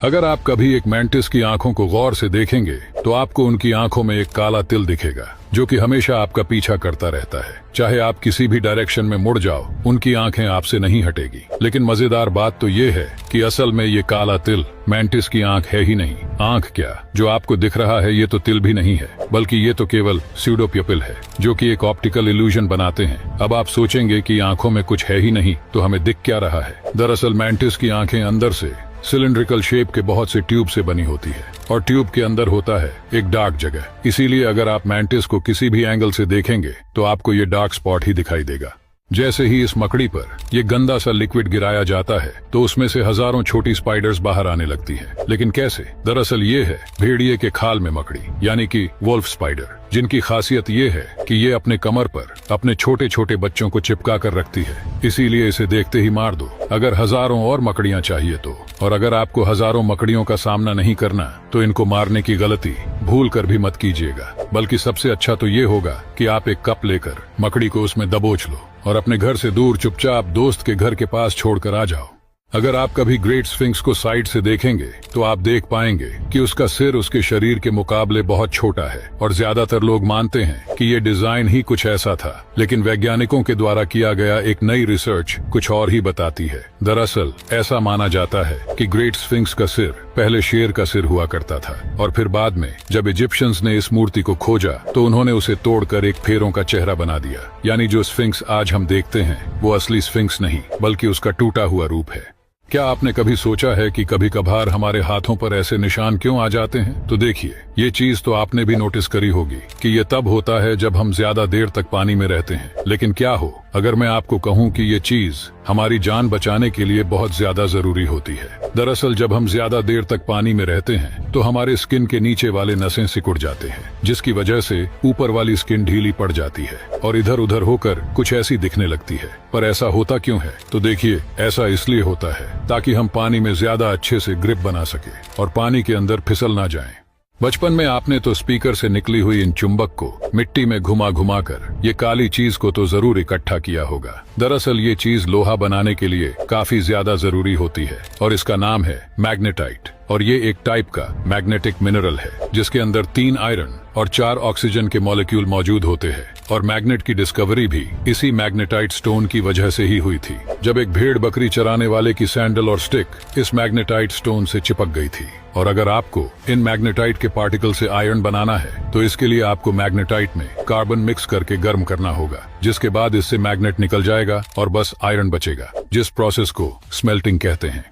अगर आप कभी एक मैंटिस की आंखों को गौर से देखेंगे तो आपको उनकी आंखों में एक काला तिल दिखेगा जो कि हमेशा आपका पीछा करता रहता है। चाहे आप किसी भी डायरेक्शन में मुड़ जाओ, उनकी आंखें आपसे नहीं हटेगी। लेकिन मजेदार बात तो ये है कि असल में ये काला तिल मैंटिस की आंख है ही नहीं। आंख क्या, जो आपको दिख रहा है ये तो तिल भी नहीं है, बल्कि ये तो केवल स्यूडोप्यूपिल है जो कि एक ऑप्टिकल इल्यूजन बनाते हैं। अब आप सोचेंगे कि आंखों में कुछ है ही नहीं तो हमें दिख क्या रहा है। दरअसल मैंटिस की आंखें अंदर से सिलिंड्रिकल शेप के बहुत से ट्यूब से बनी होती है और ट्यूब के अंदर होता है एक डार्क जगह। इसीलिए अगर आप मैंटिस को किसी भी एंगल से देखेंगे तो आपको ये डार्क स्पॉट ही दिखाई देगा। जैसे ही इस मकड़ी पर ये गंदा सा लिक्विड गिराया जाता है तो उसमें से हजारों छोटी स्पाइडर्स बाहर आने लगती हैं। लेकिन कैसे? दरअसल ये है भेड़िए के खाल में मकड़ी, यानी कि वुल्फ स्पाइडर, जिनकी खासियत ये है कि ये अपने कमर पर अपने छोटे छोटे बच्चों को चिपका कर रखती है। इसीलिए इसे देखते ही मार दो अगर हजारों और मकड़ियां चाहिए तो। और अगर आपको हजारों मकड़ियों का सामना नहीं करना तो इनको मारने की गलती भूल कर भी मत कीजिएगा। बल्कि सबसे अच्छा तो ये होगा कि आप एक कप लेकर मकड़ी को उसमें दबोच लो और अपने घर से दूर चुपचाप दोस्त के घर के पास छोड़कर आ जाओ। अगर आप कभी ग्रेट स्फिंक्स को साइड से देखेंगे तो आप देख पाएंगे कि उसका सिर उसके शरीर के मुकाबले बहुत छोटा है और ज्यादातर लोग मानते हैं कि ये डिजाइन ही कुछ ऐसा था। लेकिन वैज्ञानिकों के द्वारा किया गया एक नई रिसर्च कुछ और ही बताती है। दरअसल ऐसा माना जाता है कि ग्रेट स्फिंक्स का सिर पहले शेर का सिर हुआ करता था और फिर बाद में जब इजिप्शियंस ने इस मूर्ति को खोजा तो उन्होंने उसे तोड़कर एक फेरों का चेहरा बना दिया। यानी जो स्फिंक्स आज हम देखते हैं वो असली स्फिंक्स नहीं बल्कि उसका टूटा हुआ रूप है। क्या आपने कभी सोचा है कि कभी कभार हमारे हाथों पर ऐसे निशान क्यों आ जाते हैं? तो देखिए, ये चीज तो आपने भी नोटिस करी होगी कि ये तब होता है जब हम ज्यादा देर तक पानी में रहते हैं। लेकिन क्या हो अगर मैं आपको कहूँ कि ये चीज हमारी जान बचाने के लिए बहुत ज्यादा जरूरी होती है। दरअसल जब हम ज्यादा देर तक पानी में रहते हैं तो हमारे स्किन के नीचे वाले नसें सिकुड़ जाते हैं, जिसकी वजह से ऊपर वाली स्किन ढीली पड़ जाती है और इधर उधर होकर कुछ ऐसी दिखने लगती है। पर ऐसा होता क्यों है? तो देखिए, ऐसा इसलिए होता है ताकि हम पानी में ज्यादा अच्छे से ग्रिप बना सके और पानी के अंदर फिसल ना जाएं। बचपन में आपने तो स्पीकर से निकली हुई इन चुंबक को मिट्टी में घुमा घुमा कर ये काली चीज को तो जरूर इकट्ठा किया होगा। दरअसल ये चीज लोहा बनाने के लिए काफी ज्यादा जरूरी होती है और इसका नाम है मैग्नेटाइट। और ये एक टाइप का मैग्नेटिक मिनरल है जिसके अंदर 3 आयरन और 4 ऑक्सीजन के मॉलिक्यूल मौजूद होते हैं। और मैग्नेट की डिस्कवरी भी इसी मैग्नेटाइट स्टोन की वजह से ही हुई थी, जब एक भेड़ बकरी चराने वाले की सैंडल और स्टिक इस मैग्नेटाइट स्टोन से चिपक गई थी। और अगर आपको इन मैग्नेटाइट के पार्टिकल से आयरन बनाना है तो इसके लिए आपको मैग्नेटाइट में कार्बन मिक्स करके गर्म करना होगा, जिसके बाद इससे मैग्नेट निकल जाएगा और बस आयरन बचेगा, जिस प्रोसेस को स्मेल्टिंग कहते हैं।